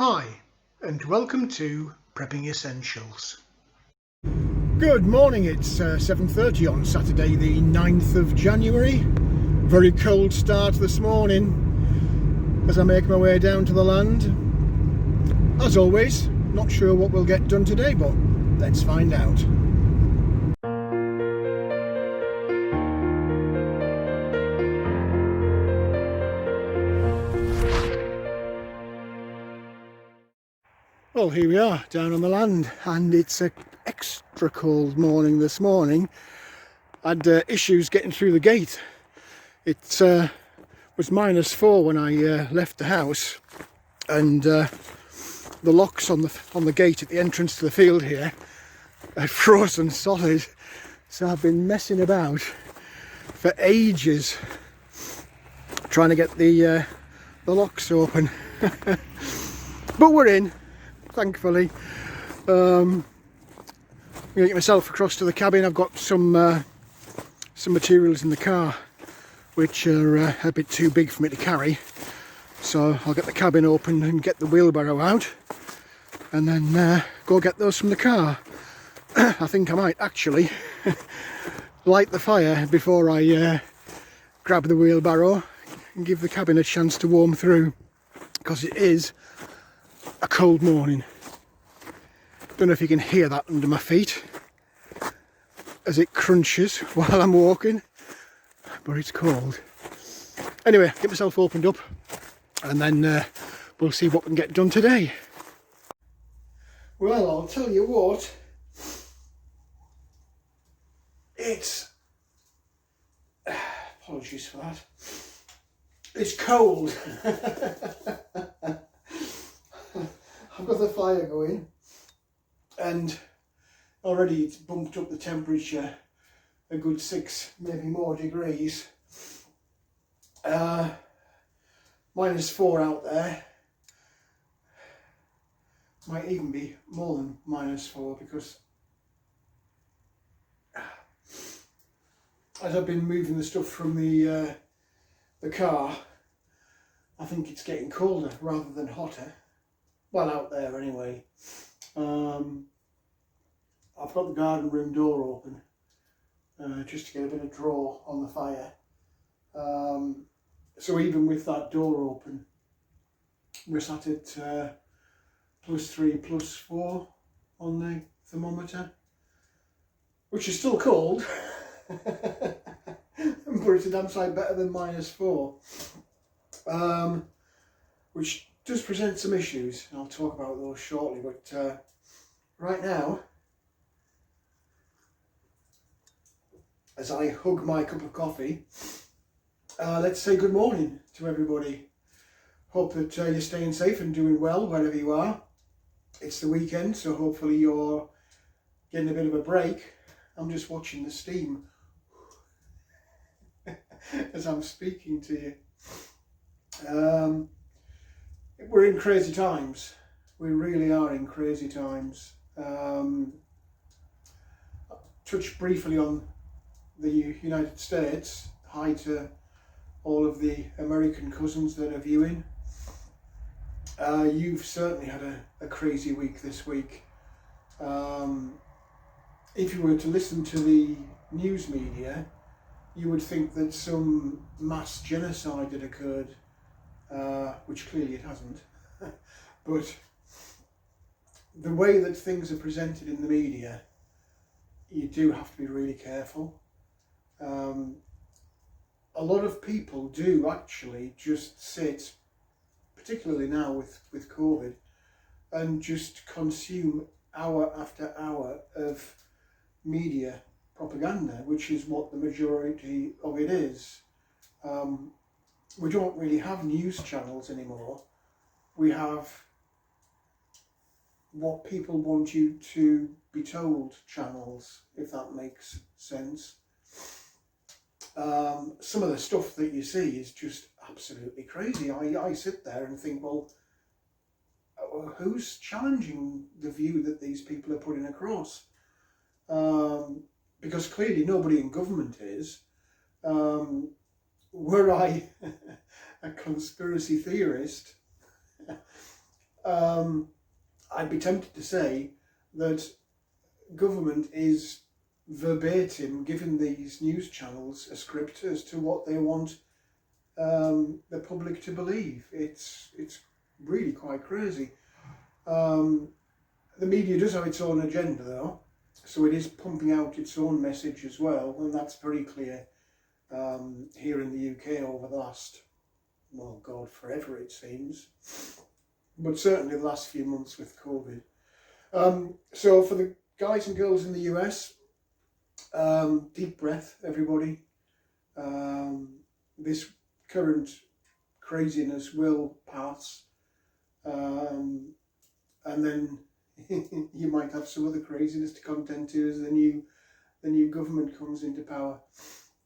Hi, and welcome to Prepping Essentials. Good morning, it's 7:30 on Saturday the 9th of January. Very cold start this morning as I make my way down to the land. As always, not sure what we'll get done today, but let's find out. Well, here we are down on the land, and it's an extra cold morning this morning. I had issues getting through the gate. It was -4 when I left the house, and the locks on the gate at the entrance to the field here are frozen solid. So I've been messing about for ages trying to get the locks open, but we're in. Thankfully, I'm gonna get myself across to the cabin. I've got some materials in the car which are a bit too big for me to carry, so I'll get the cabin open and get the wheelbarrow out, and then go get those from the car. I think I might actually light the fire before I grab the wheelbarrow and give the cabin a chance to warm through, because it is a cold morning. Don't know if you can hear that under my feet as it crunches while I'm walking, but it's cold. Anyway, get myself opened up, and then we'll see what we can get done today. Well, I'll tell you what, it's apologies for that, it's cold. I've got the fire going, and already it's bumped up the temperature a good 6, maybe more degrees. -4 out there. Might even be more than -4, because as I've been moving the stuff from the car, I think it's getting colder rather than hotter. Well, out there anyway. I've got the garden room door open just to get a bit of draw on the fire. So even with that door open, we're sat at +3, +4 on the thermometer, which is still cold, but it's a damn sight better than -4, which does present some issues, and I'll talk about those shortly. But right now, as I hug my cup of coffee, let's say good morning to everybody. Hope that you're staying safe and doing well wherever you are. It's the weekend, so hopefully you're getting a bit of a break. I'm just watching the steam as I'm speaking to you. We're in crazy times. We really are in crazy times. Touch briefly on the United States. Hi to all of the American cousins that are viewing. You've certainly had a crazy week this week. If you were to listen to the news media, you would think that some mass genocide had occurred, which clearly it hasn't. But the way that things are presented in the media, you do have to be really careful. A lot of people do actually just sit, particularly now with COVID, and just consume hour after hour of media propaganda, which is what the majority of it is. We don't really have news channels anymore. We have what people want you to be told channels, if that makes sense. Some of the stuff that you see is just absolutely crazy. I sit there and think, well, who's challenging the view that these people are putting across? Because clearly nobody in government is. Were I a conspiracy theorist, I'd be tempted to say that government is verbatim giving these news channels a script as to what they want the public to believe. It's really quite crazy. The media does have its own agenda though, so it is pumping out its own message as well, and that's very clear here in the UK over the last, well, God, forever it seems, but certainly the last few months with COVID. So for the guys and girls in the US, deep breath, everybody. This current craziness will pass, and then you might have some other craziness to contend to as the new government comes into power.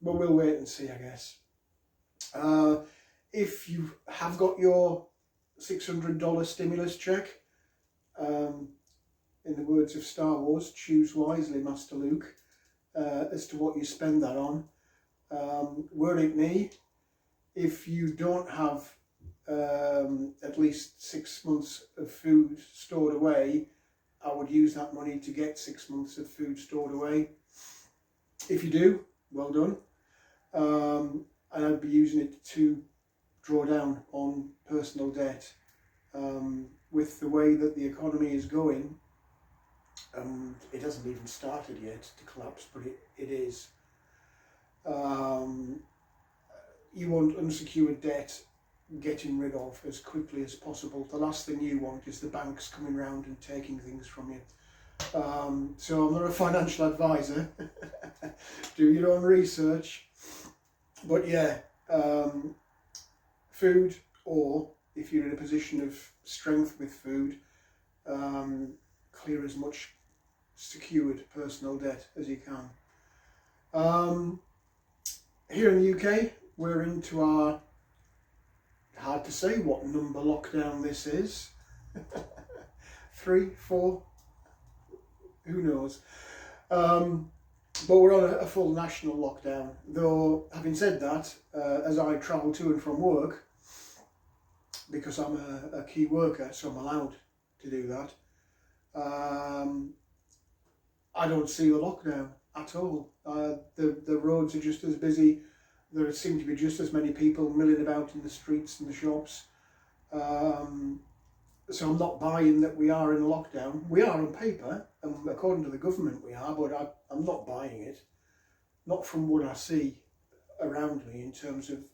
But we'll wait and see, I guess. If you have got your $600 stimulus check, in the words of Star Wars, choose wisely, Master Luke, as to what you spend that on. Were it me, if you don't have at least 6 months of food stored away, I would use that money to get 6 months of food stored away. If you do, well done. And I'd be using it to draw down on personal debt. With the way that the economy is going, it hasn't even started yet to collapse, but it is. You want unsecured debt getting rid of as quickly as possible. The last thing you want is the banks coming round and taking things from you. So I'm not a financial advisor. Do your own research. But yeah, food, or if you're in a position of strength with food, clear as much secured personal debt as you can. Here in the UK, we're into our, hard to say what number lockdown this is. 3, 4, who knows. But we're on a full national lockdown. Though, having said that, as I travel to and from work, because I'm a key worker, so I'm allowed to do that, I don't see a lockdown at all. The roads are just as busy. There seem to be just as many people milling about in the streets and the shops. So I'm not buying that we are in a lockdown. We are on paper, and according to the government we are, but I'm not buying it. Not from what I see around me in terms of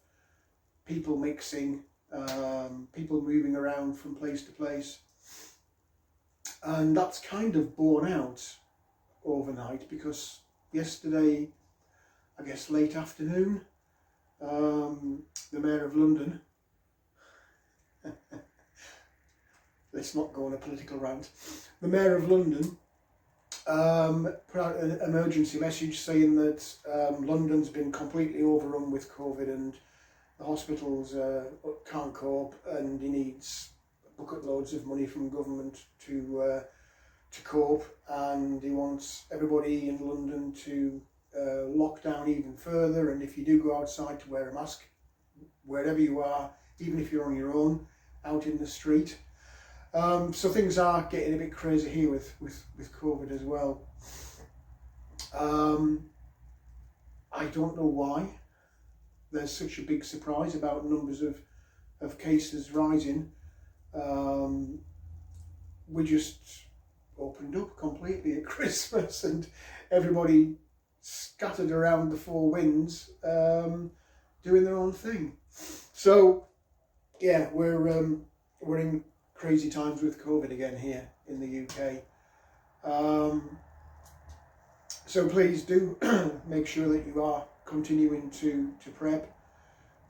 people mixing, people moving around from place to place. And that's kind of borne out overnight, because yesterday, I guess late afternoon, the Mayor of London, let's not go on a political rant, the Mayor of London put out an emergency message saying that London's been completely overrun with COVID and the hospitals can't cope, and he needs bucket loads of money from government to cope, and he wants everybody in London to lock down even further, and if you do go outside, to wear a mask wherever you are, even if you're on your own out in the street. So things are getting a bit crazy here with COVID as well. I don't know why there's such a big surprise about numbers of cases rising. We just opened up completely at Christmas, and everybody scattered around the four winds, doing their own thing. So yeah, we're in crazy times with COVID again here in the UK. So please do make sure that you are continuing to prep.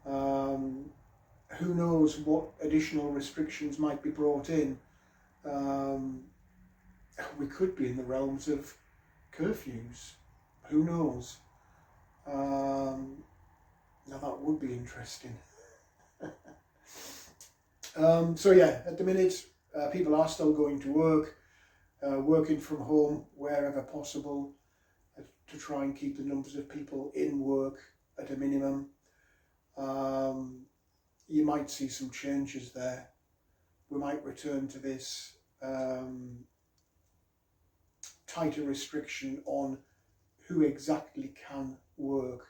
Who knows what additional restrictions might be brought in. We could be in the realms of curfews. Who knows? Now that would be interesting. So yeah, at the minute, people are still going to work, working from home wherever possible, to try and keep the numbers of people in work at a minimum. You might see some changes there. we might return to this tighter restriction on who exactly can work.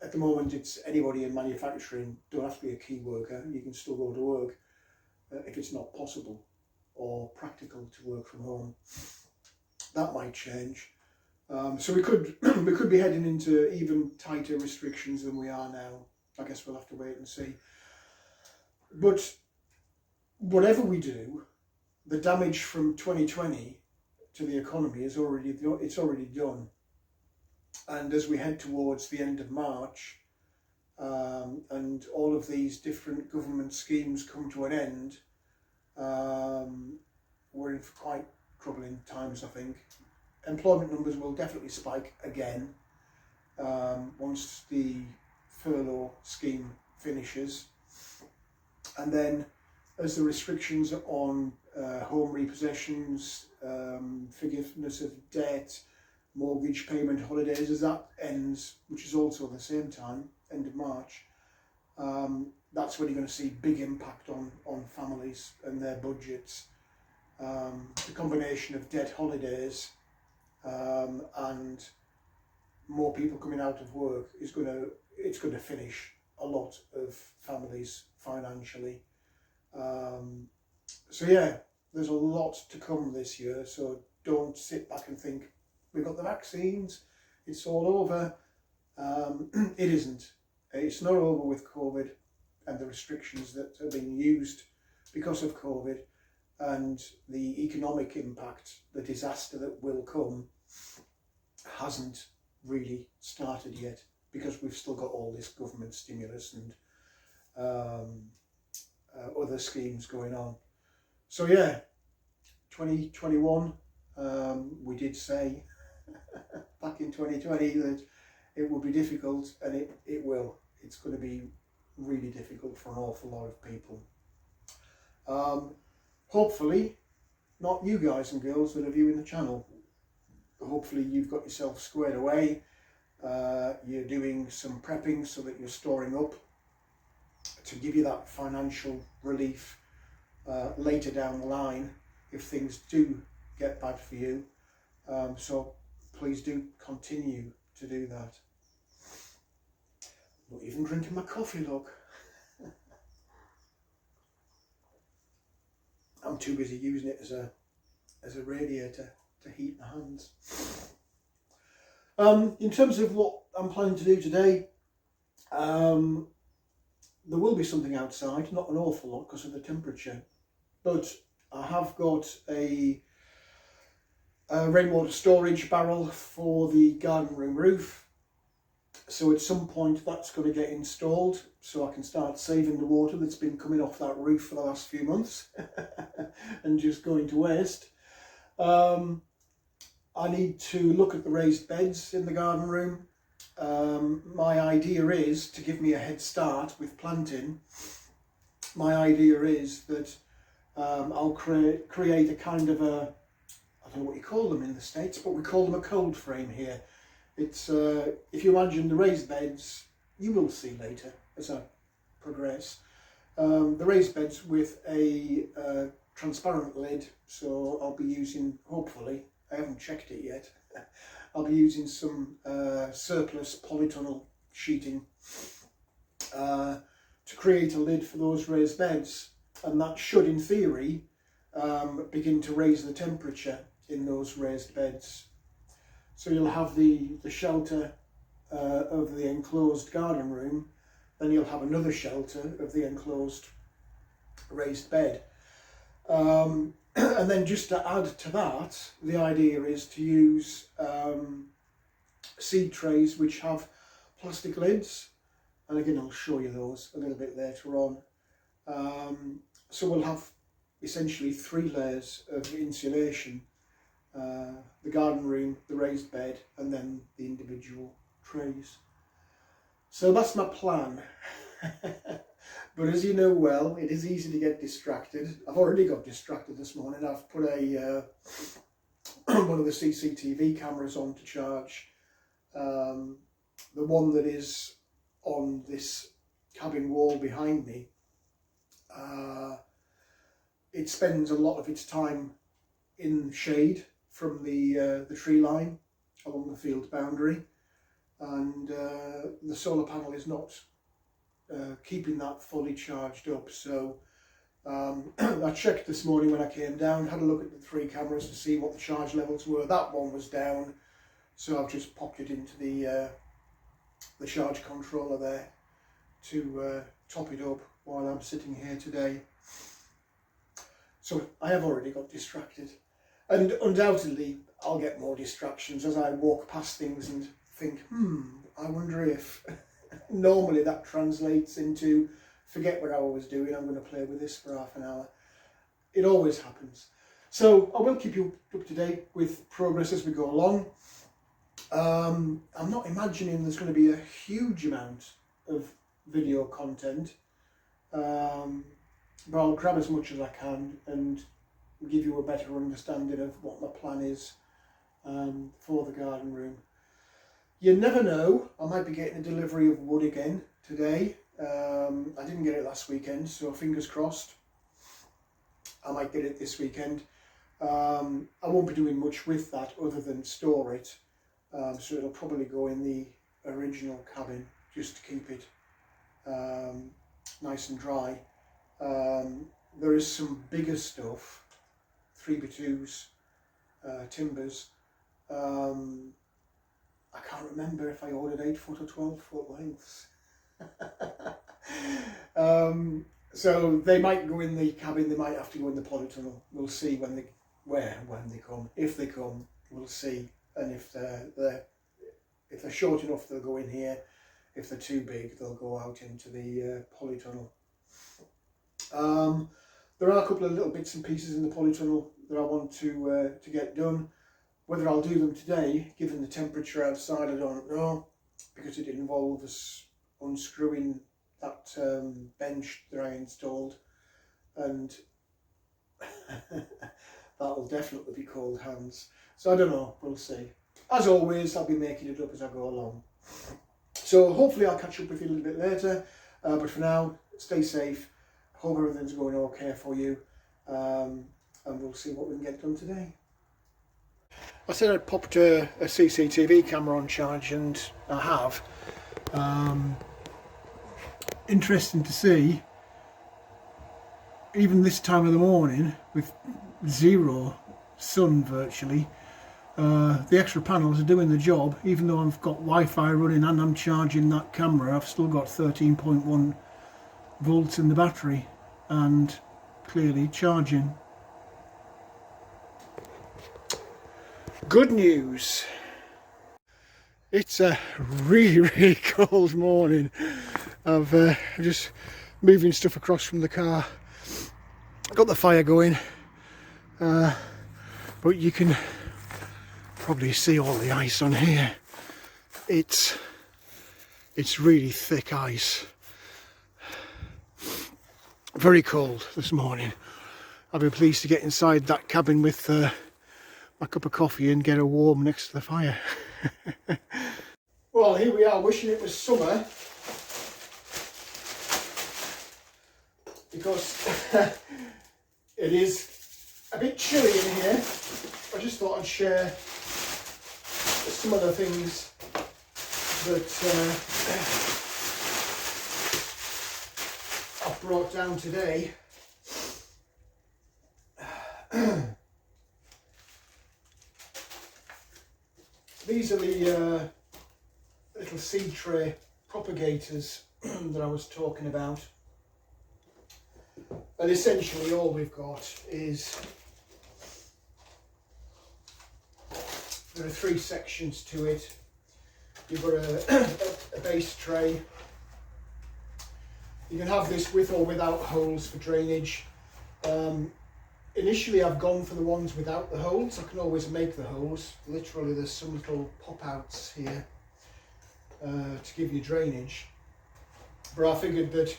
At the moment, it's anybody in manufacturing. Don't have to be a key worker. You can still go to work if it's not possible or practical to work from home. That might change. So we could we could be heading into even tighter restrictions than we are now. I guess we'll have to wait and see. But whatever we do, the damage from 2020 to the economy is already done. And as we head towards the end of March, and all of these different government schemes come to an end, we're in for quite troubling times, I think. Employment numbers will definitely spike again once the furlough scheme finishes. And then as the restrictions on home repossessions, forgiveness of debt, mortgage payment holidays, as that ends, which is also at the same time, end of March, that's when you're going to see big impact on families and their budgets. The combination of debt holidays and more people coming out of work is going to finish a lot of families financially. So yeah, there's a lot to come this year, so don't sit back and think we've got the vaccines, it's all over. It isn't. It's not over with COVID and the restrictions that are being used because of COVID, and the economic impact, the disaster that will come, hasn't really started yet, because we've still got all this government stimulus and other schemes going on. So yeah, 2021, we did say back in 2020 that it will be difficult, and it will. It's going to be really difficult for an awful lot of people. Hopefully, not you guys and girls that are viewing the channel. Hopefully you've got yourself squared away. You're doing some prepping so that you're storing up to give you that financial relief later down the line if things do get bad for you. So please do continue to do that. Not even drinking my coffee, look. I'm too busy using it as a radiator to heat my hands. In terms of what I'm planning to do today, there will be something outside, not an awful lot because of the temperature, but I have got a rainwater storage barrel for the garden room roof. So at some point that's going to get installed so I can start saving the water that's been coming off that roof for the last few months and just going to waste. I need to look at the raised beds in the garden room. My idea is to give me a head start with planting. My idea is that I'll create a kind of a, I don't know what you call them in the States, but we call them a cold frame here. It's if you imagine the raised beds, you will see later as I progress, the raised beds with a transparent lid. So I'll be using, hopefully, I haven't checked it yet, I'll be using some surplus polytunnel sheeting to create a lid for those raised beds, and that should, in theory, begin to raise the temperature in those raised beds. So you'll have the shelter of the enclosed garden room, then you'll have another shelter of the enclosed raised bed. And then just to add to that, the idea is to use seed trays which have plastic lids, and again I'll show you those a little bit later on. So we'll have essentially 3 layers of insulation. The garden room, the raised bed, and then the individual trays. So that's my plan. But as you know well, it is easy to get distracted. I've already got distracted this morning. I've put a one of the CCTV cameras on to charge. The one that is on this cabin wall behind me It spends a lot of its time in shade from the tree line along the field boundary, and the solar panel is not keeping that fully charged up. So I checked this morning when I came down, had a look at the 3 cameras to see what the charge levels were. That one was down, so I've just popped it into the charge controller there to top it up while I'm sitting here today. So I have already got distracted, and undoubtedly I'll get more distractions as I walk past things and think, I wonder if normally that translates into forget what I was doing, I'm going to play with this for half an hour. It always happens. So I will keep you up to date with progress as we go along. I'm not imagining there's going to be a huge amount of video content, but I'll grab as much as I can and give you a better understanding of what my plan is for the garden room. You never know, I might be getting a delivery of wood again today. I didn't get it last weekend, so fingers crossed. I might get it this weekend. I won't be doing much with that other than store it, so it'll probably go in the original cabin just to keep it nice and dry. There is some bigger stuff, 3x2s, timbers. I can't remember if I ordered 8-foot or 12-foot lengths. So they might go in the cabin, they might have to go in the polytunnel. We'll see when they come. If they come, we'll see. And if they're short enough, they'll go in here. If they're too big, they'll go out into the polytunnel. There are a couple of little bits and pieces in the polytunnel that I want to get done. Whether I'll do them today, given the temperature outside, I don't know, because it involves unscrewing that bench that I installed, and that'll definitely be cold hands. So I don't know, we'll see. As always, I'll be making it up as I go along. So hopefully I'll catch up with you a little bit later, but for now, stay safe. Hope everything's going okay for you, and we'll see what we can get done today. I said I'd popped a CCTV camera on charge, and I have. Interesting to see, even this time of the morning with zero sun virtually, the extra panels are doing the job. Even though I've got Wi-Fi running and I'm charging that camera, I've still got 13.1 volts in the battery and clearly charging. Good news. It's a really cold morning. I'm just moving stuff across from the car. Got the fire going, but you can probably see all the ice on here. It's really thick ice. Very cold this morning. I'll be pleased to get inside that cabin with my cup of coffee and get her warm next to the fire. Well, here we are, wishing it was summer, because it is a bit chilly in here. I just thought I'd share some of the things that I've brought down today. These are the little seed tray propagators that I was talking about. And essentially all we've got is, there are 3 sections to it. You've got a base tray. You can have this with or without holes for drainage. Initially I've gone for the ones without the holes. I can always make the holes. Literally there's some little pop-outs here to give you drainage. But I figured that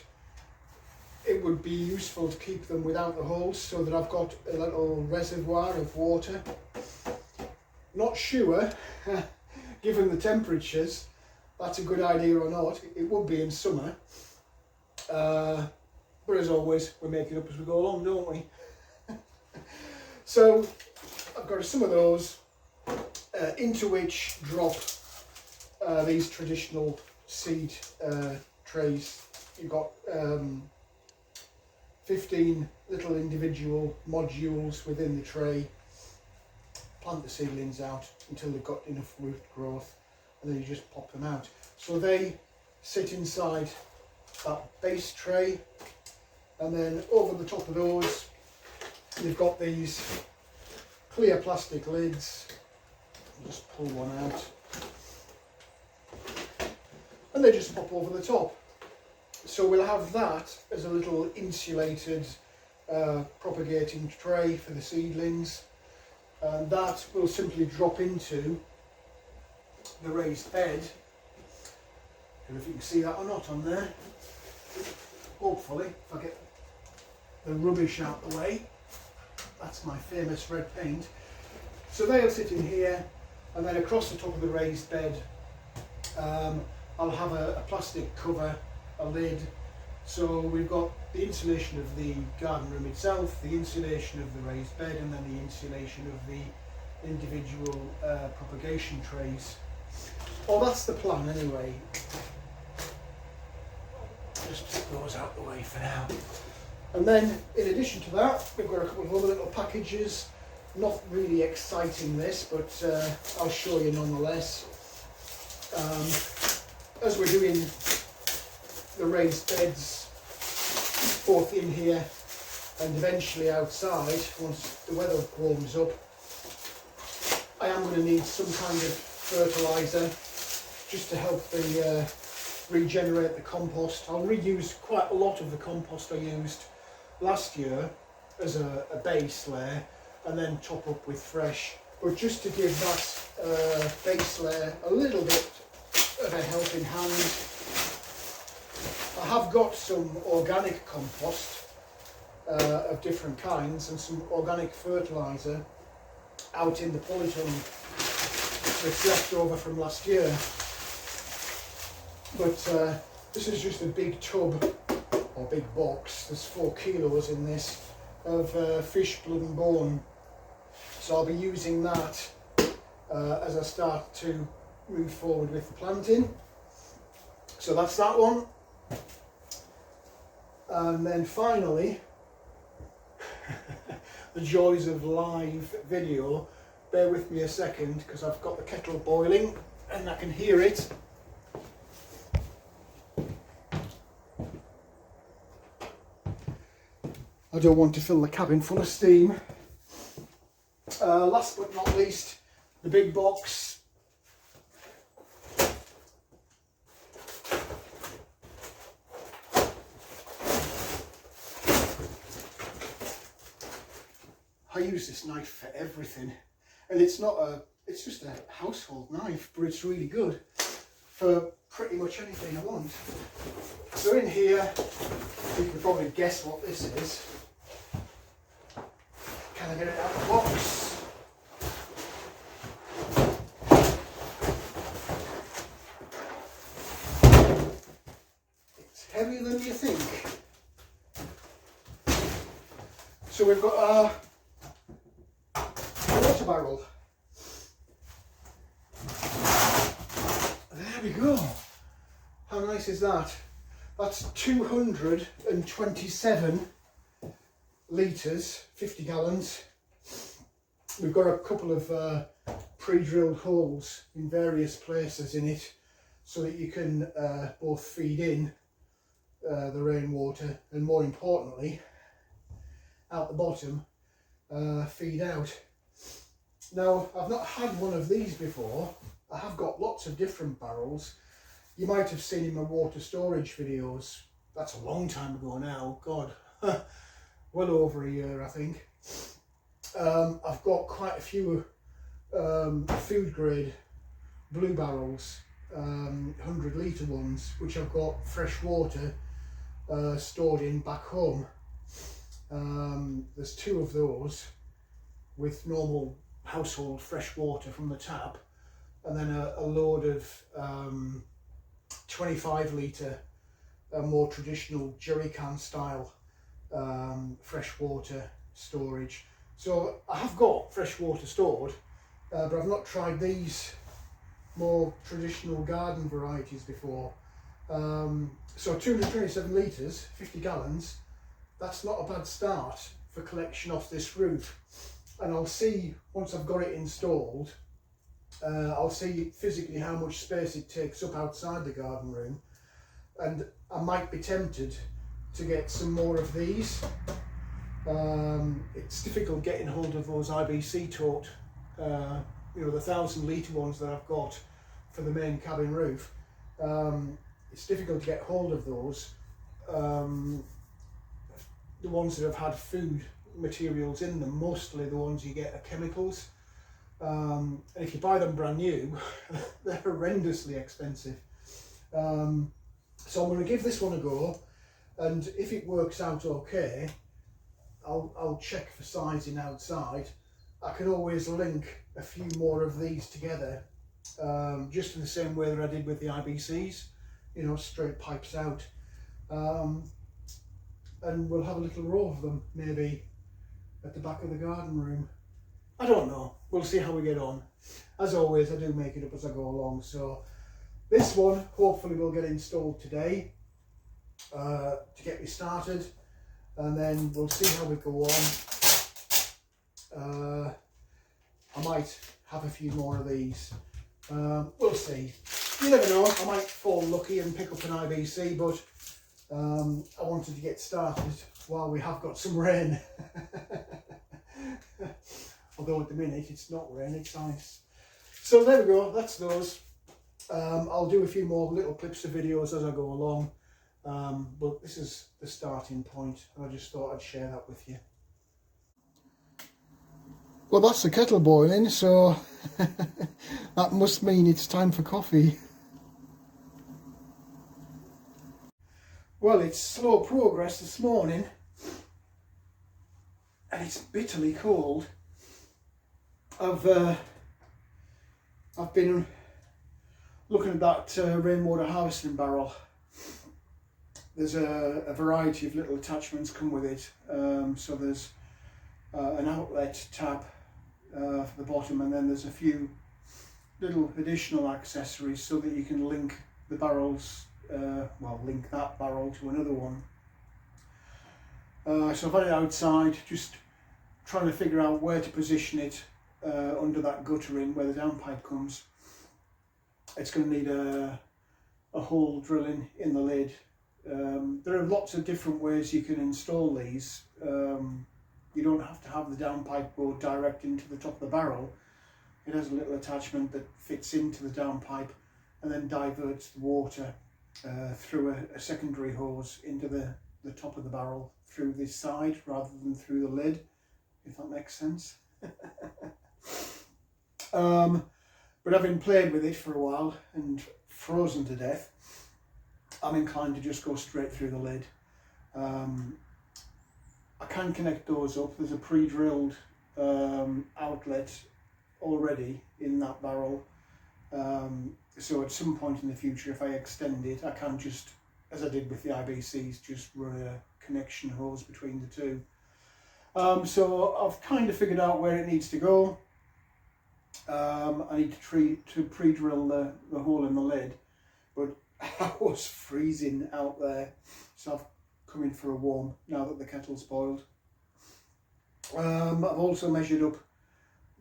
it would be useful to keep them without the holes, so that I've got a little reservoir of water. Not sure, given the temperatures, that's a good idea or not. It would be in summer. But but as always, we make it up as we go along, don't we? So I've got some of those into which drop these traditional seed trays. You've got 15 little individual modules within the tray. Plant the seedlings out until they've got enough root growth, and then you just pop them out. So they sit inside that base tray, and then over the top of those you've got these clear plastic lids. Just pull one out and they just pop over the top. So we'll have that as a little insulated propagating tray for the seedlings, and that will simply drop into the raised bed. I don't know if you can see that or not on there. Hopefully, if I get the rubbish out the way. That's my famous red paint. So they'll sit in here, and then across the top of the raised bed I'll have a plastic cover, a lid. So we've got the insulation of the garden room itself, the insulation of the raised bed, and then the insulation of the individual propagation trays. Oh, that's the plan anyway. Just put those out the way for now. And then in addition to that, we've got a couple of other little packages. Not really exciting this, but I'll show you nonetheless. As we're doing the raised beds, both in here and eventually outside, once the weather warms up, I am going to need some kind of fertiliser just to help the regenerate the compost. I'll reuse quite a lot of the compost I used last year as a base layer, and then top up with fresh, but just to give that base layer a little bit of a helping hand. I have got some organic compost of different kinds and some organic fertiliser out in the polytunnel that's left over from last year, but this is just a big tub or big box. There's 4 kilos in this of fish blood and bone, so I'll be using that as I start to move forward with the planting. So that's that one. And then finally, the joys of live video. Bear with me a second because I've got the kettle boiling and I can hear it. I don't want to fill the cabin full of steam. Last but not least, the big box. I use this knife for everything, and it's just a household knife, but it's really good for pretty much anything I want. So in here, you can probably guess what this is. Can I get it out of the box? It's heavier than you think. So we've got our water barrel. There we go. How nice is that? That's 227 litres, 50 gallons. We've got a couple of pre-drilled holes in various places in it so that you can both feed in the rainwater and, more importantly, out the bottom, feed out. Now, I've not had one of these before. I have got lots of different barrels. You might have seen in my water storage videos. That's a long time ago now, God, well over a year I think. I've got quite a few food grade blue barrels, 100 litre ones, which I've got fresh water stored in back home. There's 2 of those with normal household fresh water from the tap, and then a load of 25 litre more traditional jerry can style freshwater storage. So I have got fresh water stored, but I've not tried these more traditional garden varieties before. So 227 litres, 50 gallons, that's not a bad start for collection off this roof. And I'll see, once I've got it installed, I'll see physically how much space it takes up outside the garden room, and I might be tempted to get some more of these. It's difficult getting hold of those IBC tote, you know, the 1,000 litre ones that I've got for the main cabin roof. It's difficult to get hold of those. The ones that have had food materials in them, mostly the ones you get are chemicals. And if you buy them brand new, they're horrendously expensive. So I'm going to give this one a go, and if it works out okay, I'll check for sizing outside. I can always link a few more of these together, just in the same way that I did with the IBCs, you know, straight pipes out. And we'll have a little row of them, maybe at the back of the garden room. I don't know, we'll see how we get on. As always, I do make it up as I go along, so this one hopefully will get installed today to get me started, and then we'll see how we go on. I might have a few more of these, we'll see. You never know, I might fall lucky and pick up an IBC, but I wanted to get started while we have got some rain. Although at the minute it's not rain, it's ice. So there we go, that's those. I'll do a few more little clips of videos as I go along, but this is the starting point, and I just thought I'd share that with you. Well, that's the kettle boiling, so that must mean it's time for coffee. Well, it's slow progress this morning, and it's bitterly cold. I've been looking at that rainwater harvesting barrel. There's a variety of little attachments come with it. So there's an outlet tab for the bottom, and then there's a few little additional accessories so that you can link the barrels, link that barrel to another one. So I've had it outside, just trying to figure out where to position it under that guttering where the downpipe comes. It's going to need a hole drilling in the lid. There are lots of different ways you can install these. You don't have to have the downpipe go direct into the top of the barrel. It has a little attachment that fits into the downpipe and then diverts the water through a secondary hose into the top of the barrel through this side rather than through the lid, if that makes sense. But having played with it for a while and frozen to death, I'm inclined to just go straight through the lid. I can connect those up. There's a pre-drilled outlet already in that barrel, so at some point in the future, if I extend it, I can just, as I did with the IBCs, just run a connection hose between the two. So I've kind of figured out where it needs to go. I need to pre-drill the hole in the lid, but I was freezing out there, so I've come in for a warm now that the kettle's boiled. I've also measured up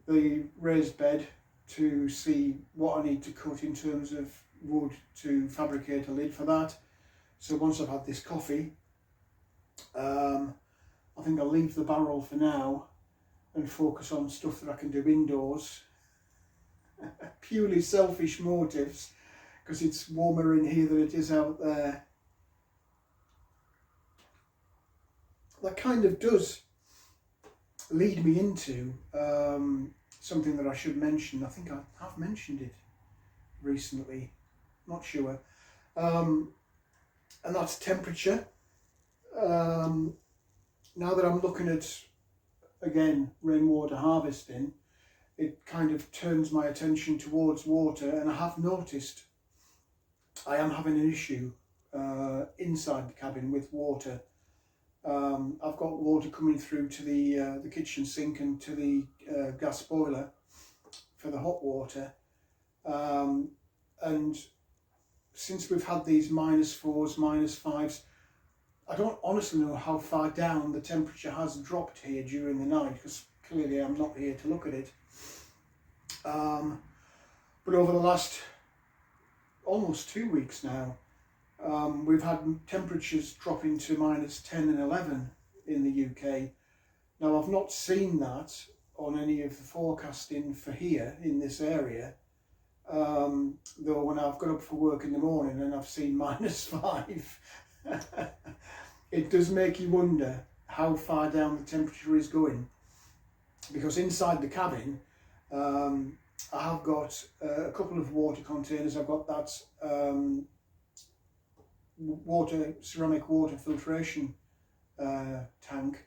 the raised bed to see what I need to cut in terms of wood to fabricate a lid for that. So once I've had this coffee, I think I'll leave the barrel for now and focus on stuff that I can do indoors. Purely selfish motives, because it's warmer in here than it is out there. That kind of does lead me into something that I should mention. I think I have mentioned it recently, not sure. And that's temperature. Now that I'm looking at, again, rainwater harvesting, it kind of turns my attention towards water, and I have noticed I am having an issue inside the cabin with water. I've got water coming through to the kitchen sink and to the gas boiler for the hot water, and since we've had these -4s, -5s, I don't honestly know how far down the temperature has dropped here during the night, because clearly I'm not here to look at it. But over the last almost 2 weeks now, we've had temperatures dropping to -10 and 11 in the UK. Now, I've not seen that on any of the forecasting for here in this area, though when I've got up for work in the morning and I've seen -5, it does make you wonder how far down the temperature is going, because inside the cabin I have got a couple of water containers. I've got that ceramic water filtration tank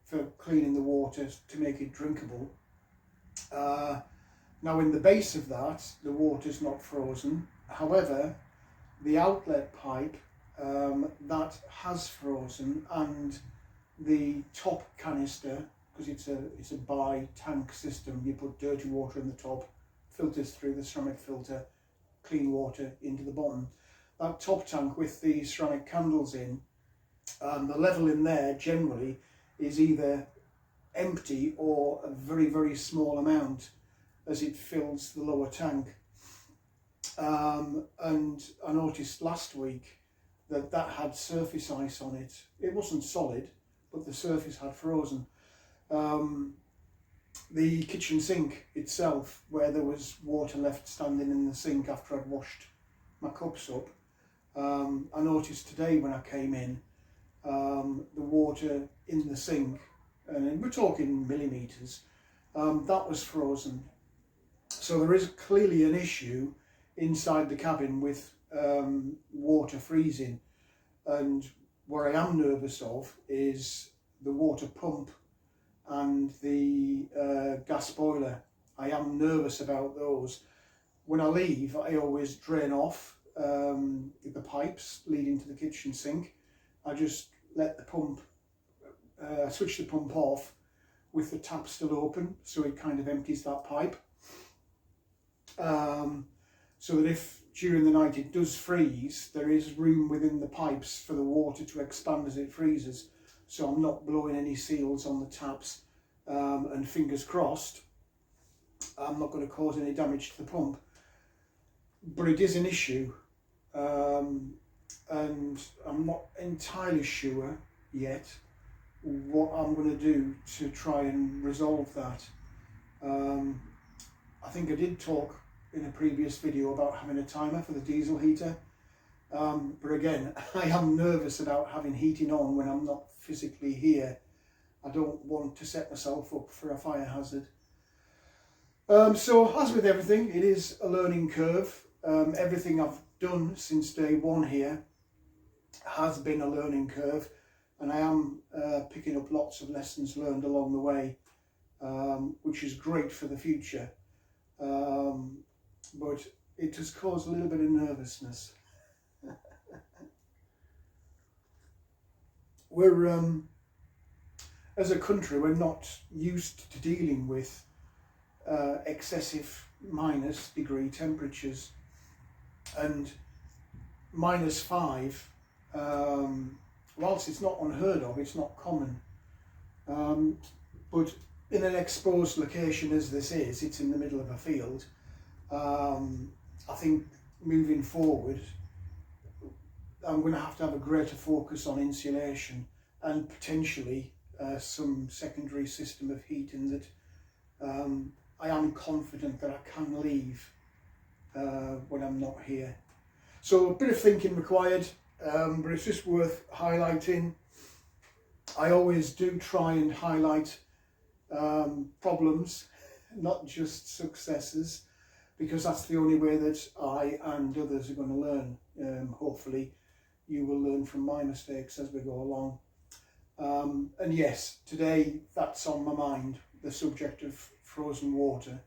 for cleaning the water to make it drinkable. Now, in the base of that, the water's not frozen. However, the outlet pipe that has frozen, and the top canister, because it's a bi-tank system. You put dirty water in the top, filters through the ceramic filter, clean water into the bottom. That top tank with the ceramic candles in, the level in there generally is either empty or a very, very small amount as it fills the lower tank. And I noticed last week that had surface ice on it. It wasn't solid, but the surface had frozen. The kitchen sink itself, where there was water left standing in the sink after I'd washed my cups up, I noticed today when I came in, the water in the sink, and we're talking millimetres, that was frozen. So there is clearly an issue inside the cabin with water freezing, and what I am nervous of is the water pump and the gas boiler. I am nervous about those. When I leave, I always drain off the pipes leading to the kitchen sink. I just let the pump, switch the pump off with the tap still open, so it kind of empties that pipe. So that if during the night it does freeze, there is room within the pipes for the water to expand as it freezes. So I'm not blowing any seals on the taps, and fingers crossed, I'm not going to cause any damage to the pump. But it is an issue, and I'm not entirely sure yet what I'm going to do to try and resolve that. I think I did talk in a previous video about having a timer for the diesel heater, but again, I am nervous about having heating on when I'm not physically here. I don't want to set myself up for a fire hazard. So as with everything, it is a learning curve. Everything I've done since day one here has been a learning curve, and I am picking up lots of lessons learned along the way, which is great for the future. But it has caused a little bit of nervousness. We're, as a country, we're not used to dealing with excessive -degree temperatures, and -5, whilst it's not unheard of, it's not common. But in an exposed location as this is, it's in the middle of a field. I think moving forward, I'm going to have a greater focus on insulation and potentially some secondary system of heating that I am confident that I can leave when I'm not here. So a bit of thinking required, but it's just worth highlighting. I always do try and highlight problems, not just successes, because that's the only way that I and others are going to learn. Hopefully you will learn from my mistakes as we go along. And yes, today that's on my mind, the subject of frozen water.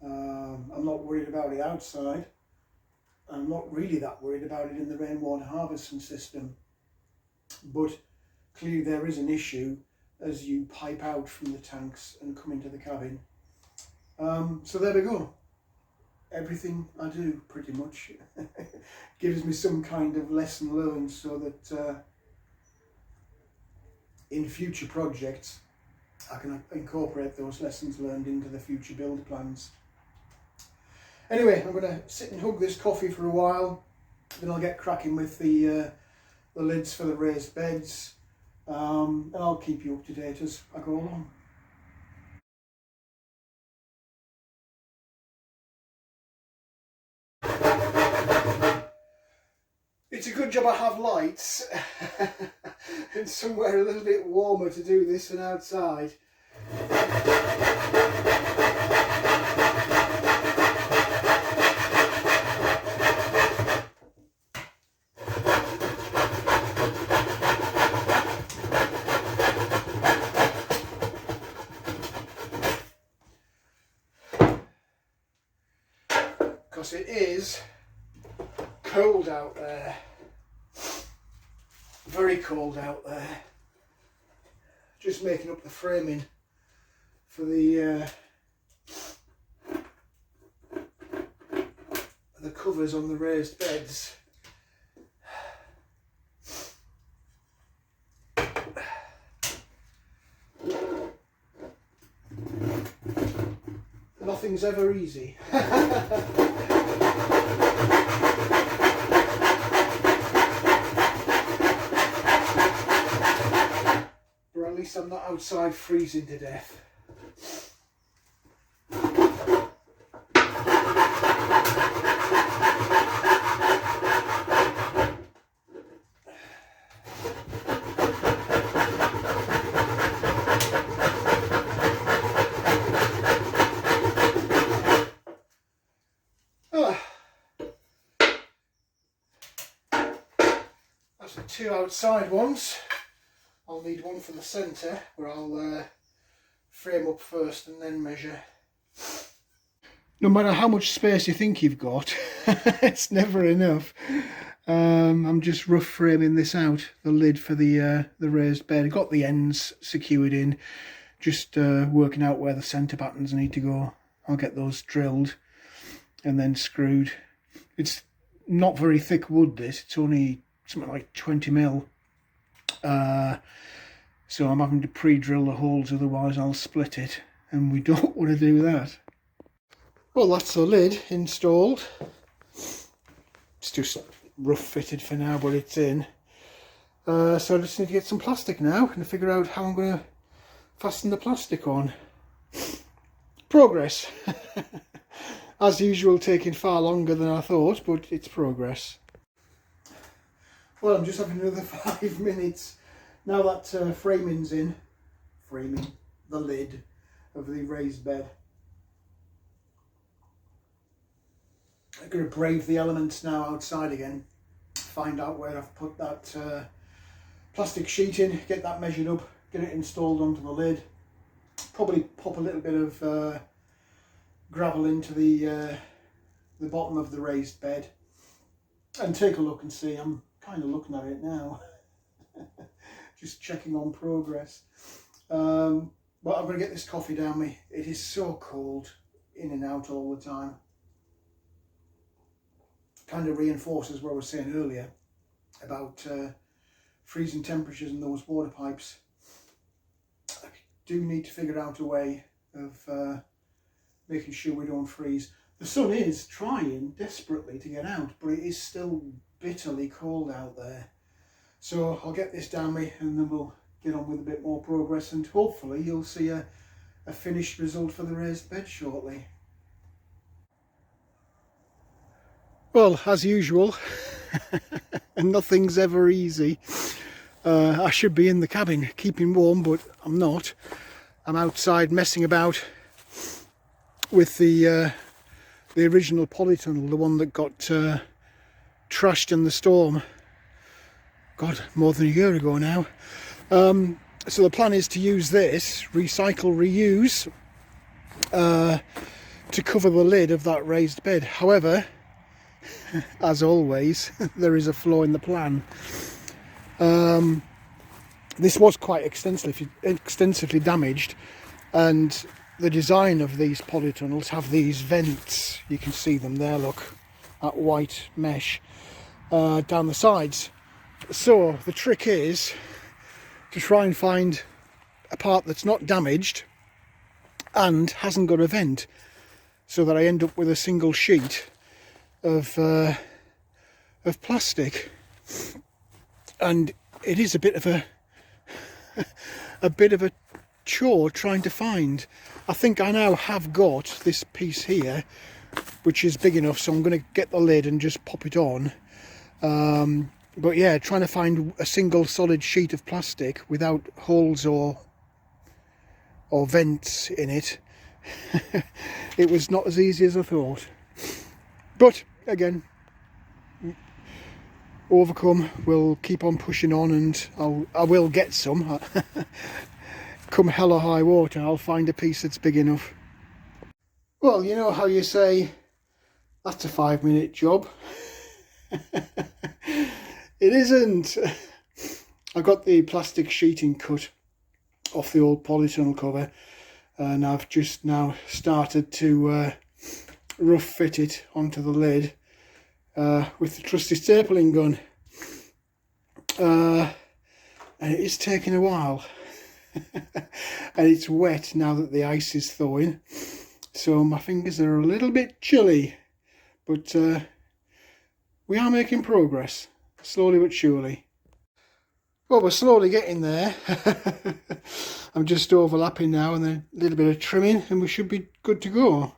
I'm not worried about it outside. I'm not really that worried about it in the rainwater harvesting system. But clearly there is an issue as you pipe out from the tanks and come into the cabin. So there we go. Everything I do pretty much gives me some kind of lesson learned, so that in future projects I can incorporate those lessons learned into the future build plans. Anyway, I'm going to sit and hug this coffee for a while, then I'll get cracking with the lids for the raised beds, and I'll keep you up to date as I go along. It's a good job I have lights and somewhere a little bit warmer to do this than outside. Because it is cold out there, very cold out there. Just making up the framing for the covers on the raised beds. Nothing's ever easy. At least I'm not outside freezing to death. That's the two outside ones. I'll need one for the centre, where I'll frame up first and then measure. No matter how much space you think you've got, it's never enough. I'm just rough framing this out, the lid for the raised bed. I've got the ends secured in, just working out where the centre battens need to go. I'll get those drilled and then screwed. It's not very thick wood, this. It's only something like 20mm. So I'm having to pre-drill the holes, otherwise I'll split it, and we don't want to do that. Well, that's the lid installed. It's just rough fitted for now, but it's in. So I just need to get some plastic now and figure out how I'm going to fasten the plastic on. Progress. As usual, taking far longer than I thought, but it's progress. Well, I'm just having another 5 minutes. Now that framing's in, framing the lid of the raised bed. I'm going to brave the elements now outside again, find out where I've put that plastic sheet in, get that measured up, get it installed onto the lid, probably pop a little bit of gravel into the bottom of the raised bed and take a look and see. I'm kind of looking at it now. Just checking on progress. But I'm going to get this coffee down me. It is so cold, in and out all the time. Kind of reinforces what I was saying earlier about freezing temperatures in those water pipes. I do need to figure out a way of making sure we don't freeze. The sun is trying desperately to get out, but it is still bitterly cold out there. So I'll get this down me and then we'll get on with a bit more progress, and hopefully you'll see a finished result for the raised bed shortly. Well, as usual, nothing's ever easy. I should be in the cabin keeping warm, but I'm not. I'm outside messing about with the original polytunnel, the one that got trashed in the storm. God, more than a year ago now. So the plan is to use this, recycle, reuse, to cover the lid of that raised bed. However, as always, there is a flaw in the plan. This was quite extensively damaged, and the design of these polytunnels have these vents. You can see them there, look, that white mesh down the sides. So the trick is to try and find a part that's not damaged and hasn't got a vent, so that I end up with a single sheet of plastic. And it is a bit of a chore trying to find. I think I now have got this piece here, which is big enough, so I'm going to get the lid and just pop it on. But yeah, trying to find a single solid sheet of plastic without holes or vents in it, it was not as easy as I thought. But again, overcome, we'll keep on pushing on, and I will get some. Come hell or high water, I'll find a piece that's big enough. Well, you know how you say that's a 5-minute job. It isn't. I got the plastic sheeting cut off the old polytunnel cover, and I've just now started to rough fit it onto the lid with the trusty stapling gun, and it is taking a while. And it's wet now that the ice is thawing, so my fingers are a little bit chilly, but we are making progress, slowly but surely. Well, we're slowly getting there. I'm just overlapping now, and then a little bit of trimming, and we should be good to go.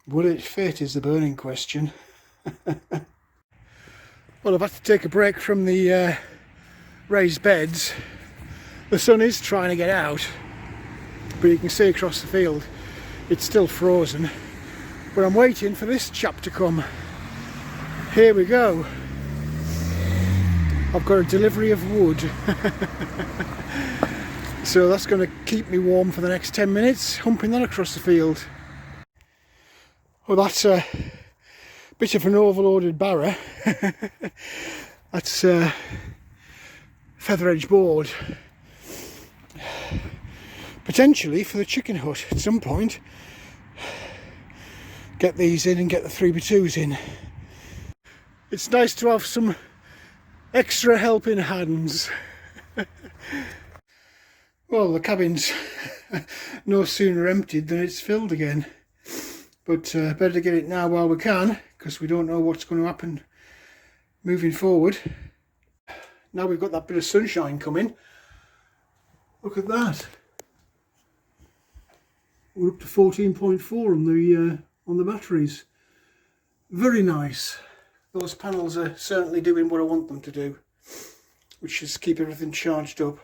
Will it fit is the burning question. Well, I've had to take a break from the raised beds. The sun is trying to get out, but you can see across the field it's still frozen. But I'm waiting for this chap to come. Here we go. I've got a delivery of wood. So that's going to keep me warm for the next 10 minutes, humping that across the field. Well, that's a bit of an overloaded barrow. That's feather edge board. Potentially for the chicken hut at some point. Get these in and get the 3x2s in. It's nice to have some extra helping hands. Well, the cabin's no sooner emptied than it's filled again. But better to get it now while we can, because we don't know what's going to happen moving forward. Now we've got that bit of sunshine coming. Look at that. We're up to 14.4 on the batteries. Very nice. Those panels are certainly doing what I want them to do, which is keep everything charged up.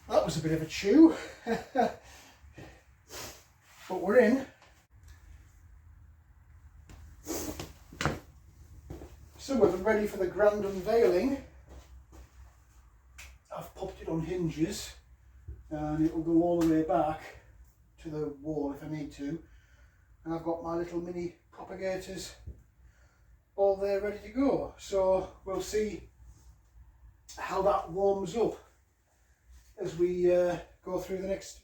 That was a bit of a chew, but we're in. So we're ready for the grand unveiling. I've popped it on hinges, and it will go all the way back to the wall if I need to. And I've got my little mini propagators all there ready to go. So we'll see how that warms up as we go through the next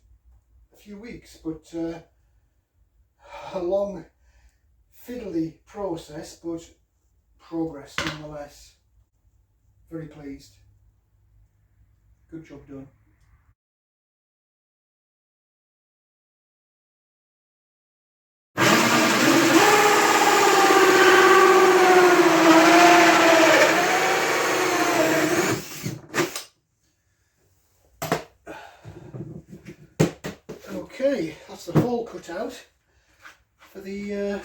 few weeks, but a long fiddly process, but progress nonetheless. Very pleased. Good job done. Okay, that's the hole cut out for the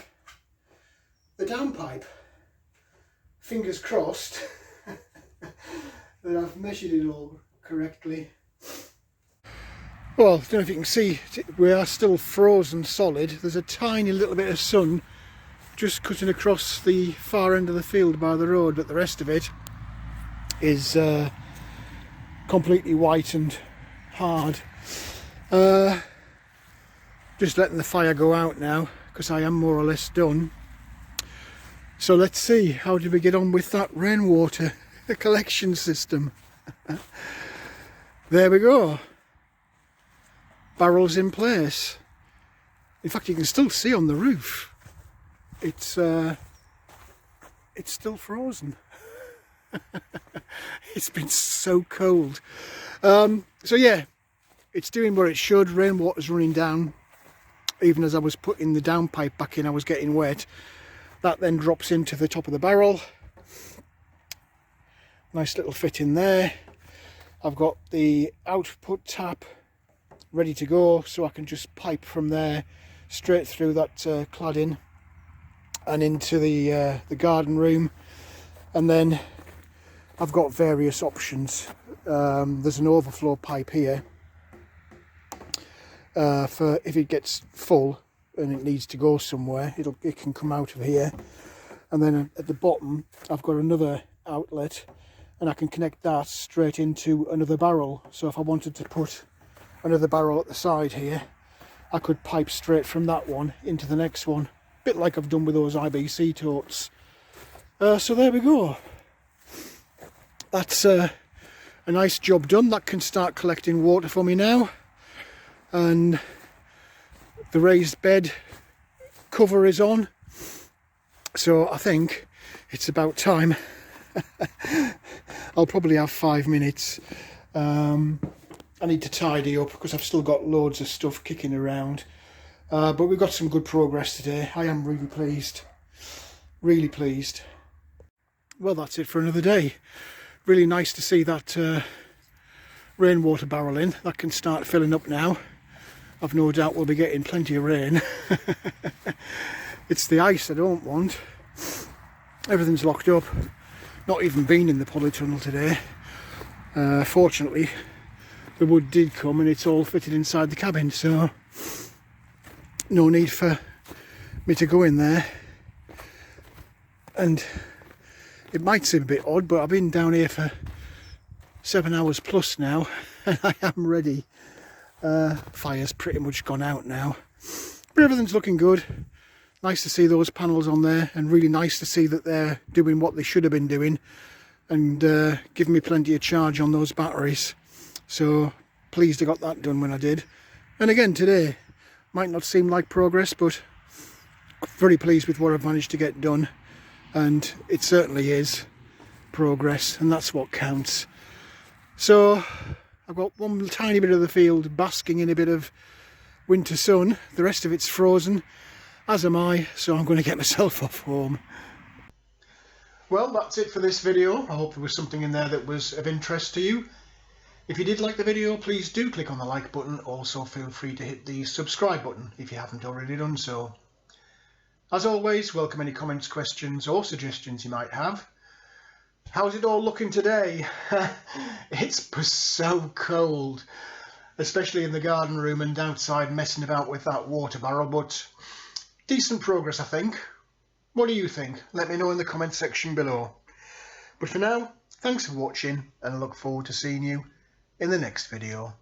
downpipe. fingers crossed that I've measured it all correctly. Well, I don't know if you can see, we are still frozen solid. There's a tiny little bit of sun just cutting across the far end of the field by the road, but the rest of it is completely white and hard. Just letting the fire go out now because I am more or less done. So let's see, how did we get on with that rainwater collection system? There we go. Barrels in place. In fact, you can still see on the roof. It's still frozen. It's been so cold. So yeah, it's doing what it should. Rainwater's running down. Even as I was putting the downpipe back in, I was getting wet. That then drops into the top of the barrel. Nice little fit in there. I've got the output tap ready to go, so I can just pipe from there straight through that cladding and into the garden room. And then I've got various options. There's an overflow pipe here for if it gets full and it needs to go somewhere, it can come out of here. And then at the bottom I've got another outlet, and I can connect that straight into another barrel. So if I wanted to put another barrel at the side here, I could pipe straight from that one into the next one, a bit like I've done with those IBC totes. So there we go. That's a nice job done. That can start collecting water for me now. And the raised bed cover is on, so I think it's about time. I'll probably have 5 minutes. I need to tidy up because I've still got loads of stuff kicking around, but we've got some good progress today. I am really pleased, really pleased. Well, that's it for another day. Really nice to see that rainwater barrel in. That can start filling up now. I've no doubt we'll be getting plenty of rain. It's the ice I don't want. Everything's locked up. Not even been in the polytunnel today. Fortunately, the wood did come and it's all fitted inside the cabin, so no need for me to go in there. And it might seem a bit odd, but I've been down here for 7 hours plus now and I am ready. Fire's pretty much gone out now, but everything's looking good. Nice to see those panels on there, and really nice to see that they're doing what they should have been doing and giving me plenty of charge on those batteries. So pleased I got that done when I did. And again today, might not seem like progress, but very pleased with what I've managed to get done, and it certainly is progress, and that's what counts. So I've got one tiny bit of the field basking in a bit of winter sun. The rest of it's frozen, as am I, so I'm going to get myself off home. Well, that's it for this video. I hope there was something in there that was of interest to you. If you did like the video, please do click on the like button. Also feel free to hit the subscribe button if you haven't already done so. As always, welcome any comments, questions or suggestions you might have. How's it all looking today? It's so cold, especially in the garden room and outside messing about with that water barrel, but decent progress I think. What do you think? Let me know in the comment section below. But for now, thanks for watching and I look forward to seeing you in the next video.